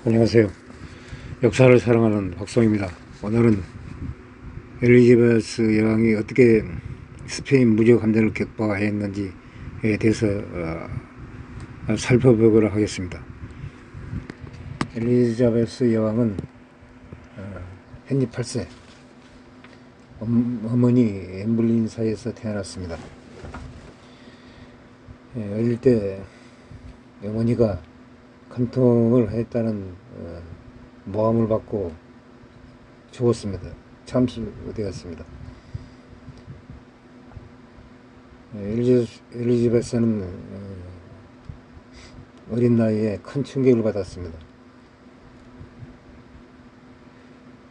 안녕하세요. 역사를 사랑하는 박성입니다. 오늘은 엘리자베스 여왕이 어떻게 스페인 무적 함대를 격파했는지에 대해서 살펴보도록 하겠습니다. 엘리자베스 여왕은 헨리 8세 어머니 엠블린사에서 태어났습니다. 어릴 때 어머니가 간통을 했다는 모함을 받고 죽었습니다. 참수되었습니다. 엘리자베스는 어린 나이에 큰 충격을 받았습니다.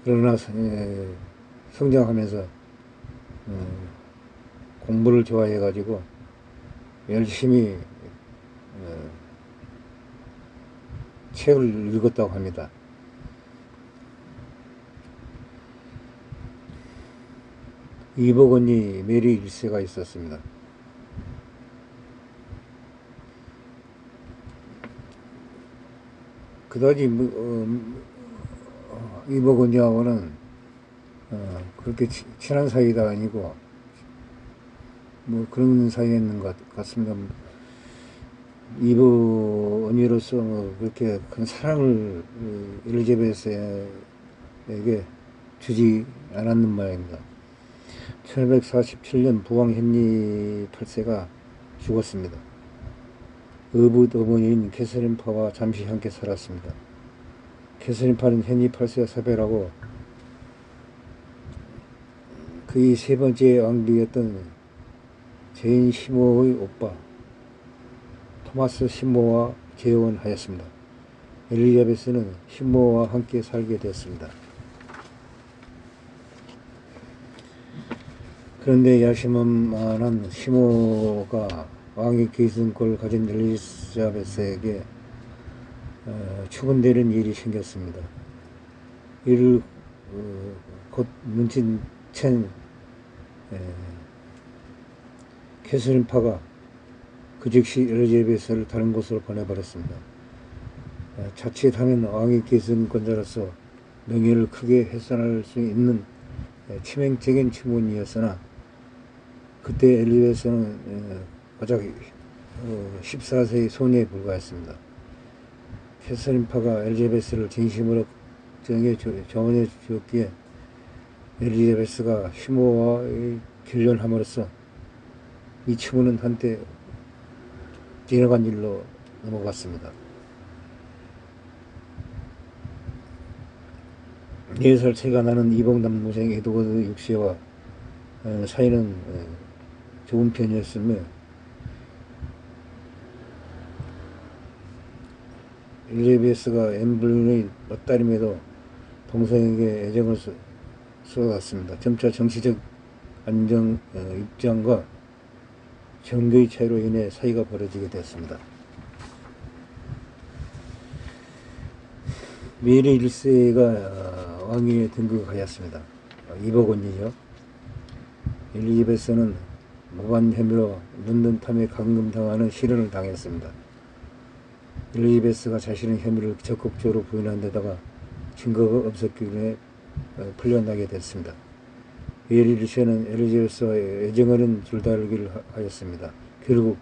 그러나 성장하면서 공부를 좋아해 가지고 열심히 책을 읽었다고 합니다. 이복 언니 메리 1세가 있었습니다. 그다지 이복 언니하고는 그렇게 친한 사이가 아니고 뭐 그런 사이였는 것 같습니다. 이복 언니로서 그렇게 큰 사랑을 엘리자베스에게 주지 않았는 모양입니다. 1547년 부왕 헨리 8세가 죽었습니다. 어붓 어머니인 캐서린파와 잠시 함께 살았습니다. 캐서린파는 헨리 8세와 사별하고 그의 세 번째 왕비였던 제인 15의 오빠 토마스 15와 재혼하였습니다. 엘리자베스는 15와 함께 살게 되었습니다. 그런데 야심만한 15가 왕위 계승권을 가진 엘리자베스에게 추근되는 일이 생겼습니다. 이를 곧 눈치챈 캐서린파가 그 즉시 엘리자베스를 다른 곳으로 보내버렸습니다. 자칫하면 왕위 계승권자로서 명예를 크게 훼손할 수 있는 치명적인 친문이었으나 그때 엘리자베스는 고작 14세의 소녀에 불과했습니다. 캐서린파가 엘리자베스를 진심으로 정해 주었기에 엘리자베스가 15와의 결혼함으로써 이 친문은 한때 지나간 일로 넘어갔습니다. 4살 차이가 나는 이복 남동생 에드워드 6세와 사이는 좋은 편이었으며 엘리자베스가 엠블린의 맏딸임에도 동생에게 애정을 쏟았습니다. 점차 정치적 입장과 정도의 차이로 인해 사이가 벌어지게 되었습니다. 메리 1세가 왕위에 등극하였습니다. 이복 언니죠. 엘리자베스는 무관 혐의로 런던 탐에 감금당하는 실현을 당했습니다. 엘리자베스가 자신의 혐의를 적극적으로 부인한 데다가 증거가 없었기에 풀려나게 됐습니다. 메리 1세는 엘리자베스와 애정어린 줄다리기를 하였습니다. 결국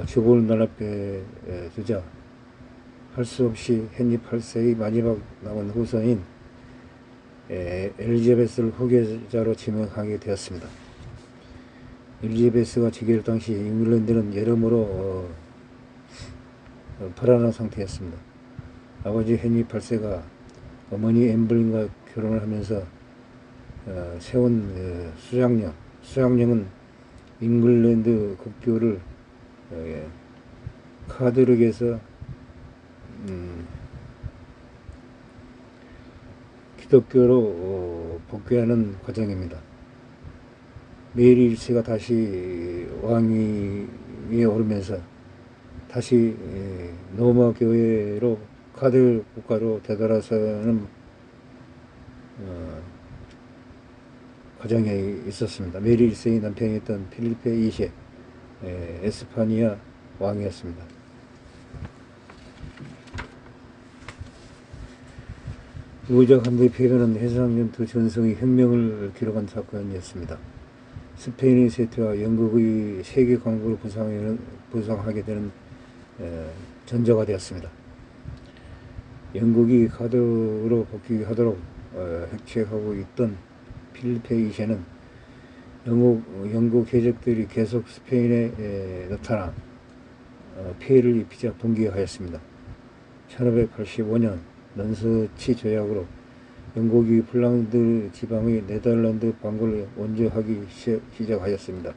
주복을 눈앞에 두자 할 수 없이 헨리 8세의 마지막 남은 후손인 엘리자베스를 후계자로 지명하게 되었습니다. 엘리자베스가 즉위할 당시 잉글랜드는 여러모로 불안한 상태였습니다. 아버지 헨리 8세가 어머니 엠블린과 결혼을 하면서 세운 수장령은 잉글랜드 국교를 카드릭에서 기독교로 복귀하는 과정입니다. 메리 1세가 다시 왕위에 오르면서 다시 로마 교회로 카톨릭 국가로 되돌아서는 과정에 있었습니다. 메리 1세의 남편이었던 필리페 2세 에스파니아 왕이었습니다. 우호적 함대 패배는 해상전투 전성의 혁명을 기록한 사건이었습니다. 스페인의 쇠퇴와 영국의 세계 강국을 부상하게 되는 전조가 되었습니다. 영국이 가도로 복귀하도록 핵책하고 있던 필리페 2세는 영국 해적들이 계속 스페인에 나타나 피해를 입히자 분개하였습니다. 1585년 넌서치 조약으로 영국이 플랑드 지방의 네덜란드 반구를 원조하기 시작하였습니다.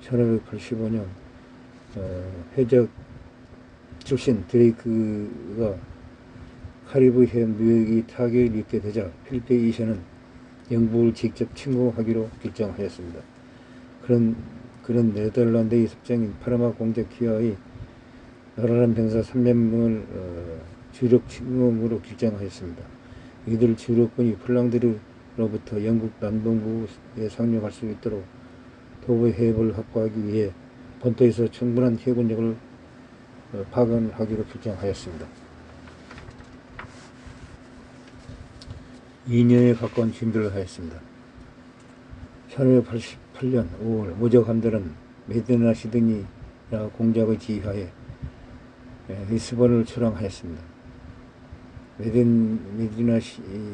1585년 해적 출신 드레이크가 카리브해 무역이 타격을 입게 되자 필리페 2세는 영국을 직접 침공하기로 결정하였습니다. 그런 네덜란드의 습장인 파르마 공작 기하의 나라란 병사 300명을 주력 침공으로 결정하였습니다. 이들 주력군이 플랑드르로부터 영국 남동부에 상륙할 수 있도록 도보 해협을 확보하기 위해 본토에서 충분한 해군력을 파견하기로 결정하였습니다. 2년에 가까운 준비를 하였습니다. 1588년 5월 우호적 함대는 메디나 시드니아 공작의 지휘하에 리스본을 출항하였습니다. 메디나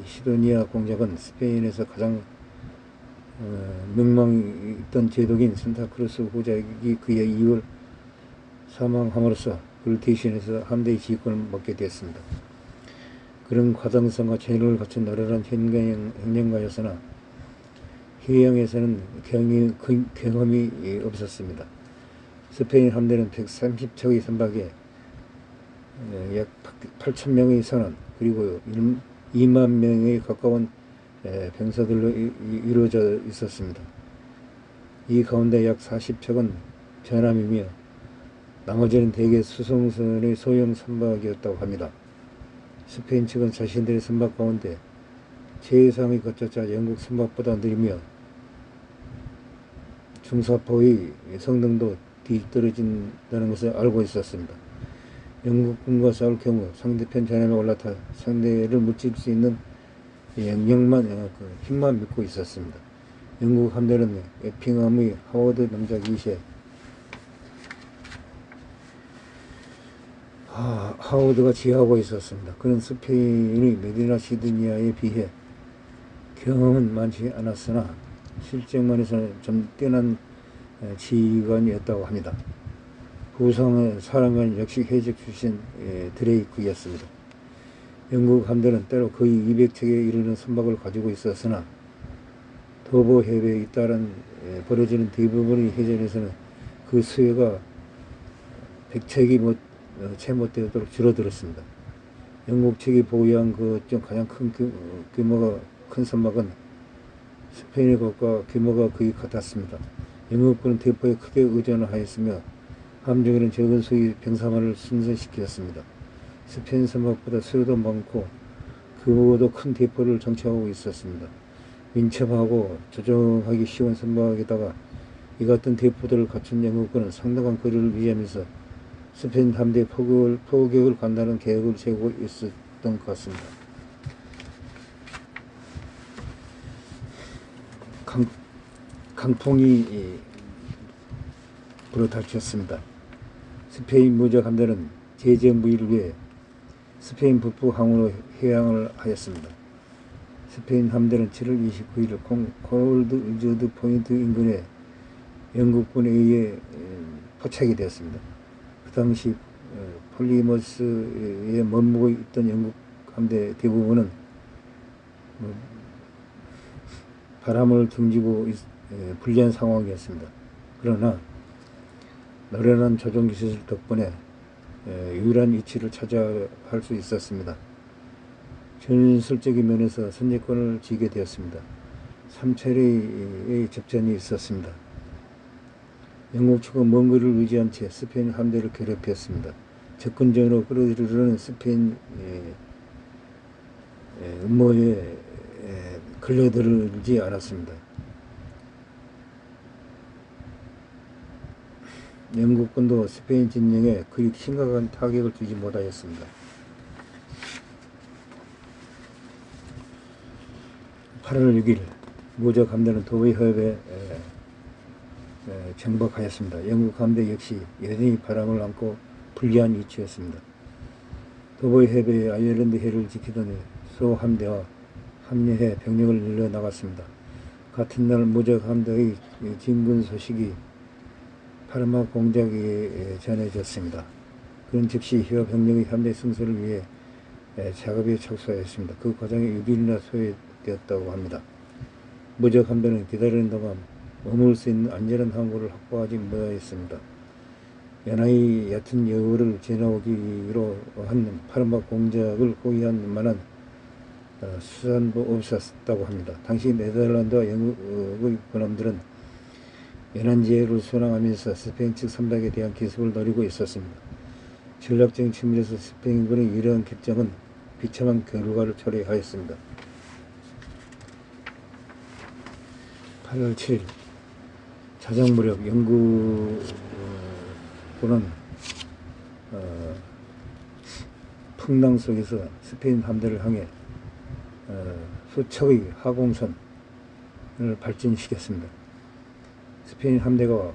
시도니아 공작은 스페인에서 가장 명망 있던 제독인 산타크루스 후작이 그의 2월 사망함으로써 그를 대신해서 함대의 지휘권을 맡게 되었습니다. 그런 과장성과 재능을 갖춘 나라란 행령가였으나 해양에서는 경험이 없었습니다. 스페인 함대는 130척의 선박에 약 8,000명의 선원 그리고 2만 명에 가까운 병사들로 이루어져 있었습니다. 이 가운데 약 40척은 전함이며 나머지는 대개 수송선의 소형 선박이었다고 합니다. 스페인 측은 자신들의 선박 가운데 최상위 거쳐자 영국 선박보다 느리며 중사포의 성능도 뒤떨어진다는 것을 알고 있었습니다. 영국군과 싸울 경우 상대편 전함에 올라타 상대를 무찔 수 있는 힘만 믿고 있었습니다. 영국 함대는 에핑함의 하워드 남작 2세 하워드가 지휘하고 있었습니다. 그는 스페인의 메디나 시드니아에 비해 경험은 많지 않았으나 실적만에서는 좀 뛰어난 지휘관이었다고 합니다. 부상의 사령관 역시 해적 출신 드레이크였습니다. 영국 함대는 때로 거의 200척에 이르는 선박을 가지고 있었으나 도보 해협에 잇따른 벌어지는 대부분의 해전에서는 그 수요가 100척이 채 못되도록 줄어들었습니다. 영국 측이 보유한 그 중 가장 큰 규모가 큰 선박은 스페인의 것과 규모가 거의 같았습니다. 영국군은 대포에 크게 의존하였으며 함정에는 적은 수의 병사만을 승선시켰습니다. 스페인 선박보다 수요도 많고 규모도 큰 대포를 정착하고 있었습니다. 민첩하고 조종하기 쉬운 선박에다가 이 같은 대포들을 갖춘 영국군은 상당한 거리를 유지하면서 스페인 함대 포격을 간다는 계획을 세우고 있었던 것 같습니다. 강풍이 불어닥쳤습니다. 스페인 무적 함대는 제재 무의를 위해 스페인 북부 항으로 해양을 하였습니다. 스페인 함대는 7월 29일 콜드우드 포인트 인근에 영국군에 의해 포착이 되었습니다. 그 당시 폴리머스에 머무고 있던 영국 함대 대부분은 바람을 등지고 불리한 상황이었습니다. 그러나 노련한 조종기술 덕분에 유일한 위치를 차지할 수 있었습니다. 전술적인 면에서 선제권을 쥐게 되었습니다. 3차례의 접전이 있었습니다. 영국 측은 먼 거리를 의지한 채 스페인 함대를 괴롭혔습니다. 접근전으로 끌어들이려는 스페인 음모에 걸려들지 않았습니다. 영국군도 스페인 진영에 그리 심각한 타격을 주지 못하였습니다. 8월 6일 무적 함대는 도보이 해협에 정박하였습니다. 영국 함대 역시 여전히 바람을 안고 불리한 위치였습니다. 도보이 해협의 아일랜드 해를 지키던 소함대와 합류해 병력을 늘려나갔습니다. 같은 날 무적 함대의 진군 소식이 파르마 공작에 전해졌습니다. 그는 즉시 해협 병력의 함대 승소를 위해 작업에 착수하였습니다. 그 과정에 6일이나 소요되었다고 합니다. 무적 함대는 기다리는 동안 머물 수 있는 안전한 항구를 확보하지 못하였습니다. 연하의 얕은 여우를 지나오기로 한 파르마 공작을 호위할 만한 수산도 없었다고 합니다. 당시 네덜란드와 영국의 군함들은 연안 지혜를 순항하면서 스페인 측 선박에 대한 기습을 노리고 있었습니다. 전략적인 측면에서 스페인군의 이러한 결정은 비참한 결과를 초래하였습니다. 8월 7일 자정 무렵 영국군은 풍랑 속에서 스페인 함대를 향해 수척의 하공선을 발진시켰습니다. 스페인 함대가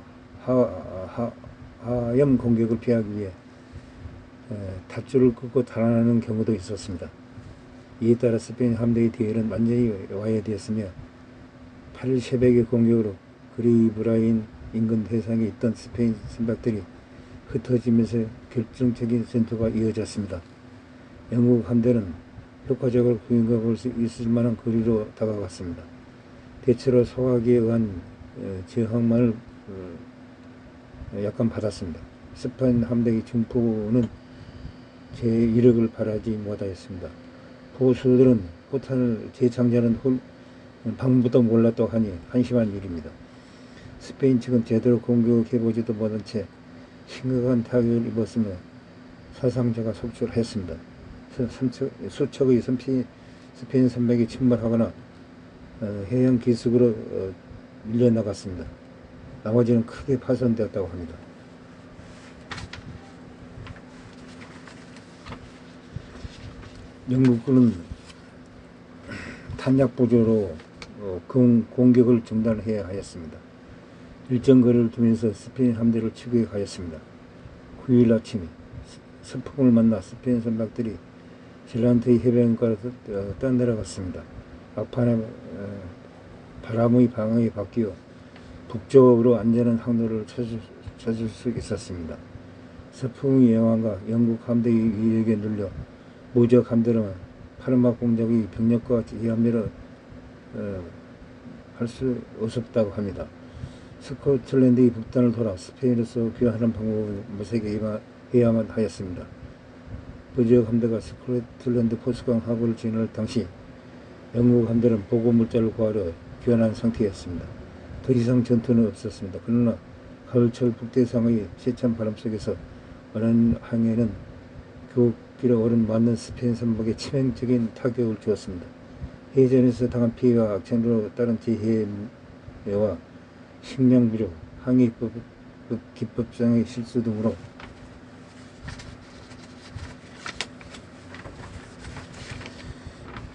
하염 공격을 피하기 위해 닷줄을 끊고 달아나는 경우도 있었습니다. 이에 따라 스페인 함대의 뒤에는 완전히 와해되었으며 8일 새벽의 공격으로 그리브라인 인근 해상에 있던 스페인 선박들이 흩어지면서 결정적인 전투가 이어졌습니다. 영국 함대는 효과적으로 공격할 수 있을 만한 거리로 다가갔습니다. 대체로 소화기에 의한 저항만을 약간 받았습니다. 스페인 함대의 중포는 제 이력을 바라지 못하였습니다. 보수들은 포탄을 재창전한 방법도 몰랐다고 하니 한심한 일입니다. 스페인 측은 제대로 공격해보지도 못한 채 심각한 타격을 입었으며 사상자가 속출했습니다. 수척의 스페인 선박이 침몰하거나 해양 기슭으로 밀려나갔습니다. 나머지는 크게 파손되었다고 합니다. 영국군은 탄약 부조로 공격을 중단해야 하였습니다. 일정 거리를 두면서 스페인 함대를 추격하였습니다. 9일 아침 서풍을 만나 스페인 선박들이 젤란트의 해변가로 떠내려갔습니다. 막판에 바람의 방향이 바뀌어 북쪽으로 안전한 항로를 찾을 수 있었습니다. 서풍의 여왕과 영국 함대의 위력에 눌려 무적 함대는 파르마 공작의 병력과 제압례를 할 수 없었다고 합니다. 스코틀랜드의 북단을 돌아 스페인으로서 귀환하는 방법을 모색해야만 하였습니다. 무적 함대가 스코틀랜드 포스강 하구를 진할 당시 영국 함대는 보고 물자를 구하려 귀환한 상태였습니다. 더 이상 전투는 없었습니다. 그러나 가을철 북대상의 세찬 바람 속에서 어느 항해는 교길에 오른 맞는 스페인 선박에 치명적인 타격을 주었습니다. 해전에서 당한 피해와 악천후로 따른 재해와 식량 부족, 항해 기법상의 실수 등으로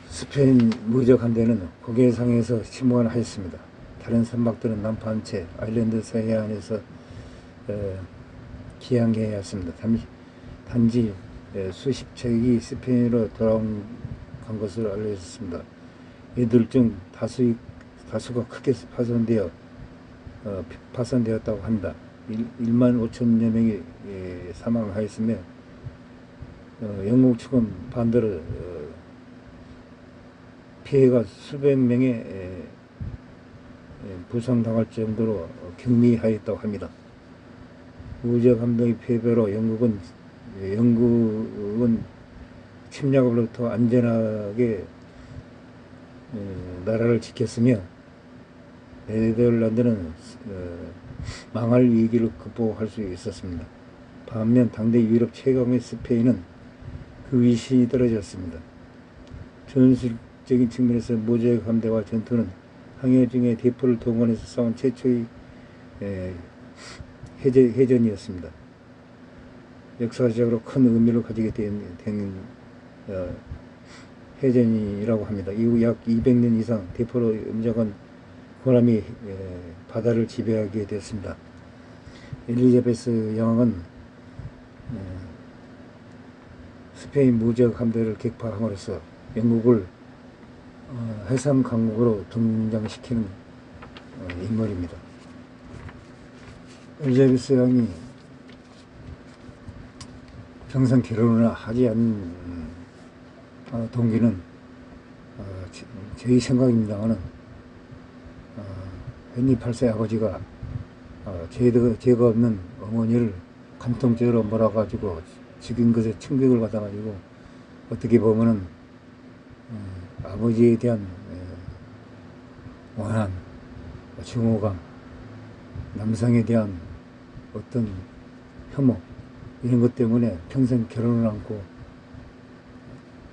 스페인 무적 함대는 고개상에서 침몰하였습니다. 다른 선박들은 난파한 채 아일랜드 서해안에서 기항해야 했습니다. 단지 수십 척이 스페인으로 돌아온 것으로 알려졌습니다. 이들 중 다수가 크게 파손되었다고 합니다. 1만 5천여 명이 사망하였으며 영국 측은 반대로 피해가 수백 명에 부상당할 정도로 경미하였다고 합니다. 무적 함대의 패배로 영국은 침략으로부터 안전하게 나라를 지켰으며 네덜란드는 망할 위기를 극복할 수 있었습니다. 반면 당대 유럽 최강의 스페인은 그 위신이 떨어졌습니다. 전술적인 측면에서 무적 함대와 전투는 항해 중에 대포를 동원해서 싸운 최초의 해전이었습니다. 역사적으로 큰 의미를 가지게 된 해전이라고 합니다. 이후 약 200년 이상 대포로 음작한 호남이 바다를 지배하게 되었습니다. 엘리자베스 여왕은 스페인 무적 함대를 격파함으로써 영국을 해상 강국으로 등장시키는 인물입니다. 엘리자베스 여왕이 평생 결혼을 하지 않은 동기는 저희 생각입니다만은 헨리 8세 아버지가 죄가 없는 어머니를 간통죄로 몰아가지고 죽인 것에 충격을 받아가지고 어떻게 보면은 아버지에 대한 원한, 증오감, 남성에 대한 어떤 혐오 이런 것 때문에 평생 결혼을 않고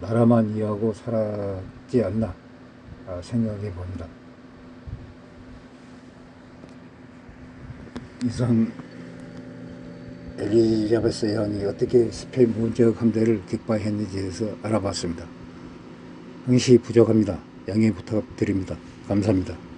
나라만 이해하고 살았지 않나 생각해 봅니다. 이상 엘리자베스 여왕이 어떻게 스페인 무적 함대를 격파했는지에 대해서 알아봤습니다. 항시 부족합니다. 양해 부탁드립니다. 감사합니다.